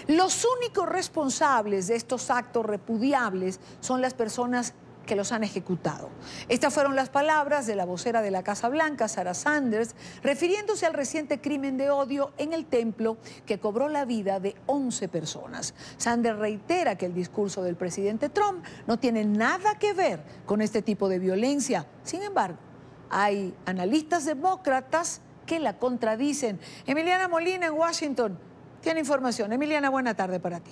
Los únicos responsables de estos actos repudiables son las personas que los han ejecutado. Estas fueron las palabras de la vocera de la Casa Blanca, Sarah Sanders, refiriéndose al reciente crimen de odio en el templo que cobró la vida de 11 personas. Sanders reitera que el discurso del presidente Trump no tiene nada que ver con este tipo de violencia. Sin embargo, hay analistas demócratas que la contradicen. Emiliana Molina en Washington tiene información. Emiliana, buena tarde para ti.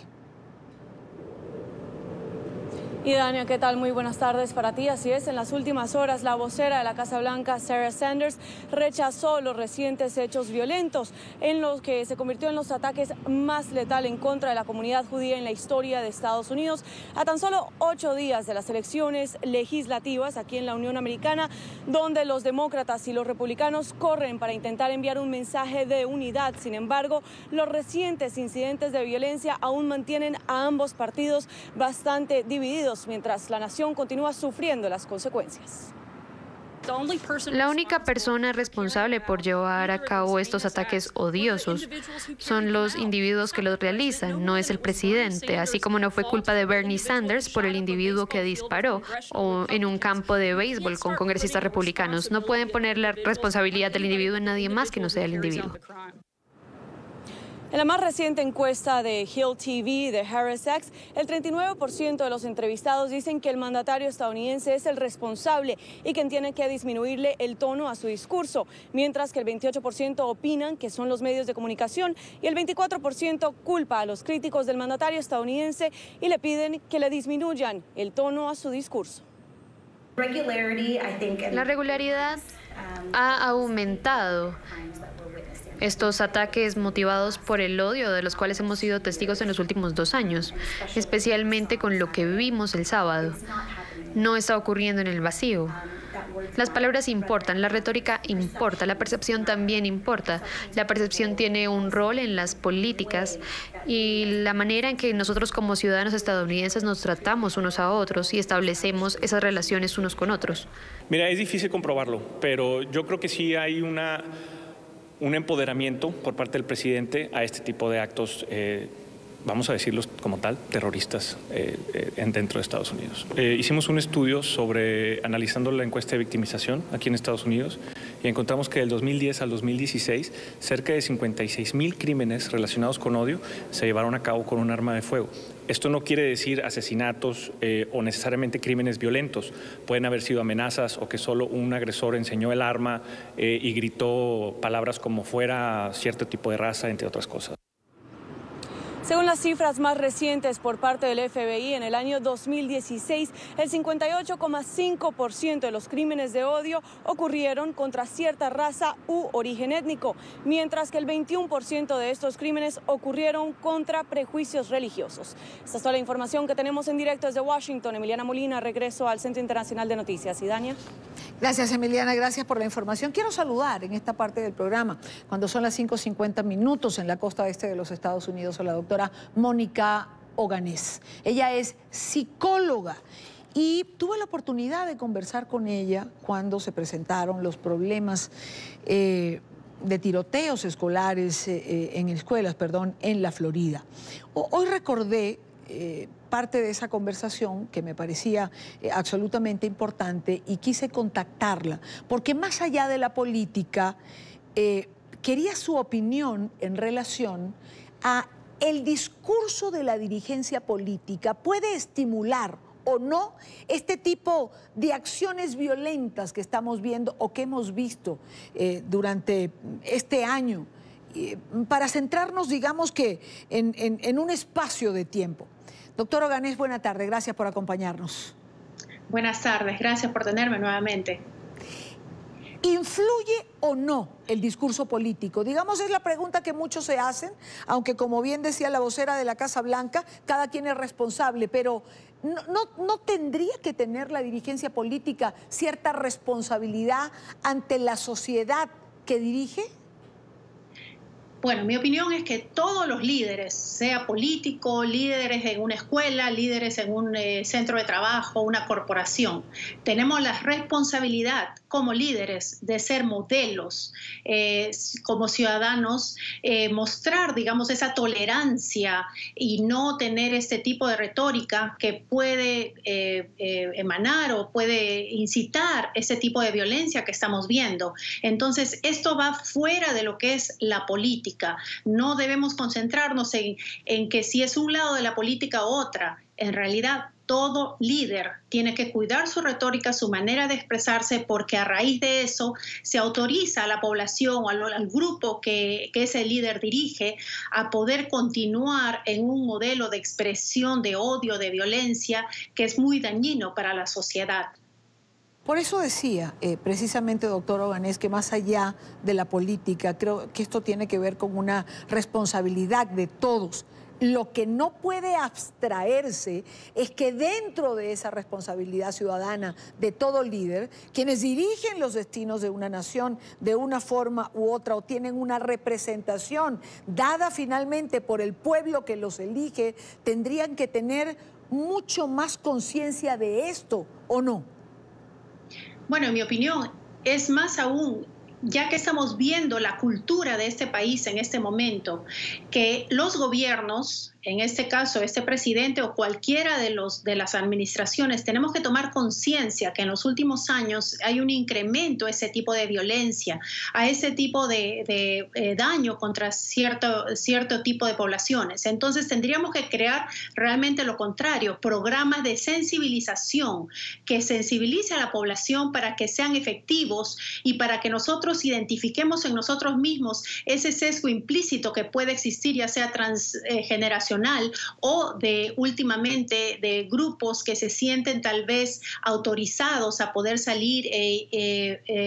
Y Dania, ¿qué tal? Muy buenas tardes para ti. Así es, en las últimas horas la vocera de la Casa Blanca, Sarah Sanders, rechazó los recientes hechos violentos en los que se convirtió en los ataques más letales en contra de la comunidad judía en la historia de Estados Unidos, a tan solo 8 días de las elecciones legislativas aquí en la Unión Americana, donde los demócratas y los republicanos corren para intentar enviar un mensaje de unidad. Sin embargo, los recientes incidentes de violencia aún mantienen a ambos partidos bastante divididos, mientras la nación continúa sufriendo las consecuencias. La única persona responsable por llevar a cabo estos ataques odiosos son los individuos que los realizan, no es el presidente, así como no fue culpa de Bernie Sanders por el individuo que disparó o en un campo de béisbol con congresistas republicanos. No pueden poner la responsabilidad del individuo en nadie más que no sea el individuo. En la más reciente encuesta de Hill TV de HarrisX, el 39% de los entrevistados dicen que el mandatario estadounidense es el responsable y que tiene que disminuirle el tono a su discurso, mientras que el 28% opinan que son los medios de comunicación y el 24% culpa a los críticos del mandatario estadounidense y le piden que le disminuyan el tono a su discurso. La regularidad ha aumentado. Estos ataques motivados por el odio de los cuales hemos sido testigos en los últimos 2 años, especialmente con lo que vivimos el sábado, no está ocurriendo en el vacío. Las palabras importan, la retórica importa, la percepción también importa. La percepción tiene un rol en las políticas y la manera en que nosotros como ciudadanos estadounidenses nos tratamos unos a otros y establecemos esas relaciones unos con otros. Mira, es difícil comprobarlo, pero yo creo que sí hay un empoderamiento por parte del presidente a este tipo de actos, vamos a decirlos como tal, terroristas dentro de Estados Unidos. Hicimos un estudio analizando la encuesta de victimización aquí en Estados Unidos y encontramos que del 2010 al 2016 cerca de 56,000 crímenes relacionados con odio se llevaron a cabo con un arma de fuego. Esto no quiere decir asesinatos o necesariamente crímenes violentos. Pueden haber sido amenazas o que solo un agresor enseñó el arma y gritó palabras como fuera cierto tipo de raza, entre otras cosas. Según las cifras más recientes por parte del FBI, en el año 2016, el 58,5% de los crímenes de odio ocurrieron contra cierta raza u origen étnico, mientras que el 21% de estos crímenes ocurrieron contra prejuicios religiosos. Esta es toda la información que tenemos en directo desde Washington. Emiliana Molina, regreso al Centro Internacional de Noticias. ¿Y Dania? Gracias, Emiliana, gracias por la información. Quiero saludar en esta parte del programa, cuando son las 5:50 minutos en la costa este de los Estados Unidos, a la doctora Mónica Oganés. Ella es psicóloga y tuve la oportunidad de conversar con ella cuando se presentaron los problemas de tiroteos escolares en escuelas, en la Florida. Hoy recordé parte de esa conversación que me parecía absolutamente importante y quise contactarla, porque más allá de la política, quería su opinión en relación a el discurso de la dirigencia política. ¿Puede estimular o no este tipo de acciones violentas que estamos viendo o que hemos visto durante este año? Para centrarnos, digamos que en un espacio de tiempo. Doctor Oganés, buena tarde, gracias por acompañarnos. Buenas tardes, gracias por tenerme nuevamente. ¿Influye o no el discurso político? Digamos, es la pregunta que muchos se hacen, aunque como bien decía la vocera de la Casa Blanca, cada quien es responsable, pero ¿no tendría que tener la dirigencia política cierta responsabilidad ante la sociedad que dirige? Bueno, mi opinión es que todos los líderes, sea político, líderes en una escuela, líderes en un centro de trabajo, una corporación, tenemos la responsabilidad como líderes, de ser modelos como ciudadanos, mostrar, digamos, esa tolerancia y no tener este tipo de retórica que puede emanar o puede incitar ese tipo de violencia que estamos viendo. Entonces, esto va fuera de lo que es la política. No debemos concentrarnos en que si es un lado de la política u otra. En realidad, todo líder tiene que cuidar su retórica, su manera de expresarse, porque a raíz de eso se autoriza a la población o al grupo que ese líder dirige a poder continuar en un modelo de expresión de odio, de violencia, que es muy dañino para la sociedad. Por eso decía precisamente, doctor Oganés, que más allá de la política, creo que esto tiene que ver con una responsabilidad de todos. Lo que no puede abstraerse es que dentro de esa responsabilidad ciudadana de todo líder, quienes dirigen los destinos de una nación de una forma u otra o tienen una representación dada finalmente por el pueblo que los elige, tendrían que tener mucho más conciencia de esto, ¿o no? Bueno, en mi opinión, es más aún, ya que estamos viendo la cultura de este país en este momento, que los gobiernos, en este caso este presidente o cualquiera de las administraciones, tenemos que tomar conciencia que en los últimos años hay un incremento a ese tipo de violencia, a ese tipo de daño contra cierto tipo de poblaciones. Entonces tendríamos que crear realmente lo contrario, programas de sensibilización que sensibilice a la población para que sean efectivos y para que nosotros identifiquemos en nosotros mismos ese sesgo implícito que puede existir, ya sea transgeneracional o últimamente de grupos que se sienten tal vez autorizados a poder salir,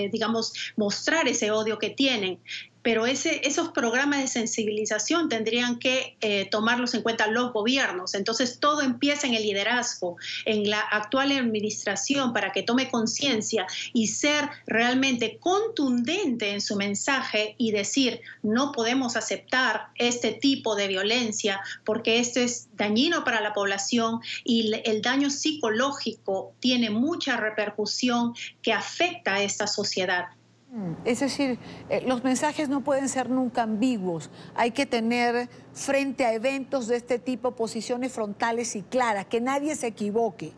digamos, mostrar ese odio que tienen. Pero esos programas de sensibilización tendrían que tomarlos en cuenta los gobiernos. Entonces todo empieza en el liderazgo, en la actual administración, para que tome conciencia y ser realmente contundente en su mensaje y decir, no podemos aceptar este tipo de violencia porque esto es dañino para la población y el daño psicológico tiene mucha repercusión que afecta a esta sociedad. Es decir, los mensajes no pueden ser nunca ambiguos. Hay que tener frente a eventos de este tipo posiciones frontales y claras, que nadie se equivoque.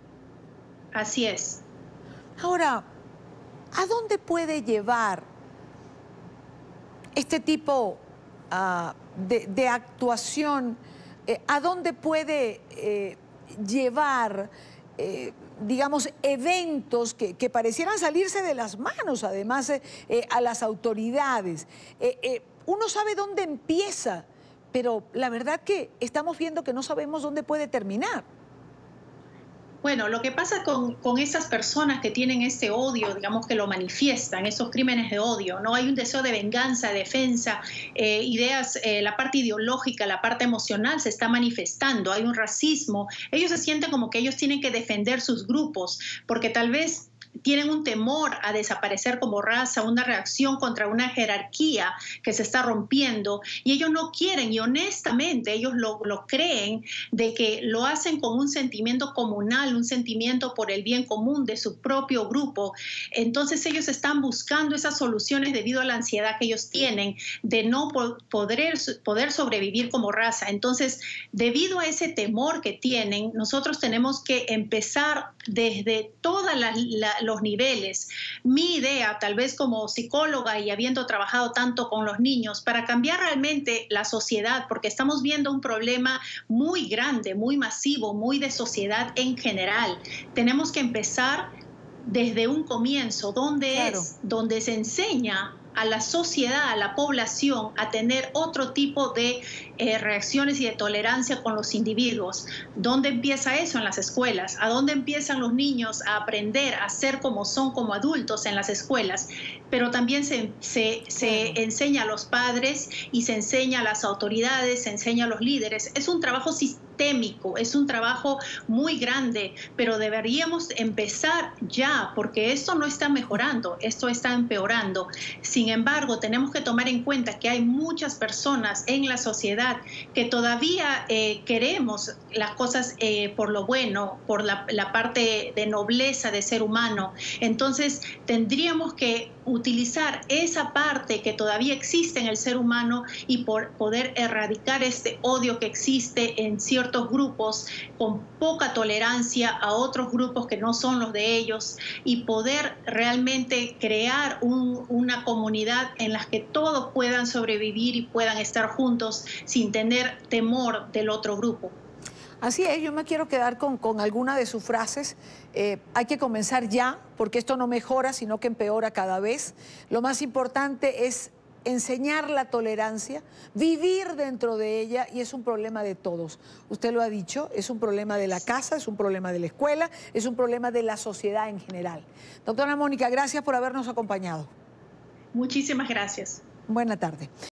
Así es. Ahora, ¿a dónde puede llevar este tipo de actuación? ¿A dónde puede llevar digamos, eventos que parecieran salirse de las manos, además, a las autoridades? Uno sabe dónde empieza, pero la verdad que estamos viendo que no sabemos dónde puede terminar. Bueno, lo que pasa con esas personas que tienen este odio, digamos que lo manifiestan, esos crímenes de odio, ¿no? Hay un deseo de venganza, defensa, ideas, la parte ideológica, la parte emocional se está manifestando, hay un racismo. Ellos se sienten como que ellos tienen que defender sus grupos, porque tal vez tienen un temor a desaparecer como raza, una reacción contra una jerarquía que se está rompiendo, y ellos no quieren, y honestamente ellos lo creen, de que lo hacen con un sentimiento comunal, un sentimiento por el bien común de su propio grupo. Entonces ellos están buscando esas soluciones debido a la ansiedad que ellos tienen de no poder sobrevivir como raza. Entonces, debido a ese temor que tienen, nosotros tenemos que empezar desde todas los niveles. Mi idea, tal vez como psicóloga y habiendo trabajado tanto con los niños, para cambiar realmente la sociedad, porque estamos viendo un problema muy grande, muy masivo, muy de sociedad en general. Tenemos que empezar desde un comienzo, donde se enseña a la sociedad, a la población, a tener otro tipo de reacciones y de tolerancia con los individuos. ¿Dónde empieza eso? En las escuelas. ¿A dónde empiezan los niños a aprender a ser como son como adultos en las escuelas? pero también se enseña a los padres y se enseña a las autoridades, se enseña a los líderes. Es un trabajo sistémico, es un trabajo muy grande, pero deberíamos empezar ya, porque esto no está mejorando, esto está empeorando. Sin embargo, tenemos que tomar en cuenta que hay muchas personas en la sociedad que todavía queremos las cosas por lo bueno, por la parte de nobleza de ser humano. Entonces, tendríamos que utilizar esa parte que todavía existe en el ser humano y poder erradicar este odio que existe en ciertos grupos con poca tolerancia a otros grupos que no son los de ellos, y poder realmente crear una comunidad en la que todos puedan sobrevivir y puedan estar juntos sin tener temor del otro grupo. Así es, yo me quiero quedar con alguna de sus frases. Hay que comenzar ya, porque esto no mejora, sino que empeora cada vez. Lo más importante es enseñar la tolerancia, vivir dentro de ella, y es un problema de todos. Usted lo ha dicho, es un problema de la casa, es un problema de la escuela, es un problema de la sociedad en general. Doctora Mónica, gracias por habernos acompañado. Muchísimas gracias. Buena tarde.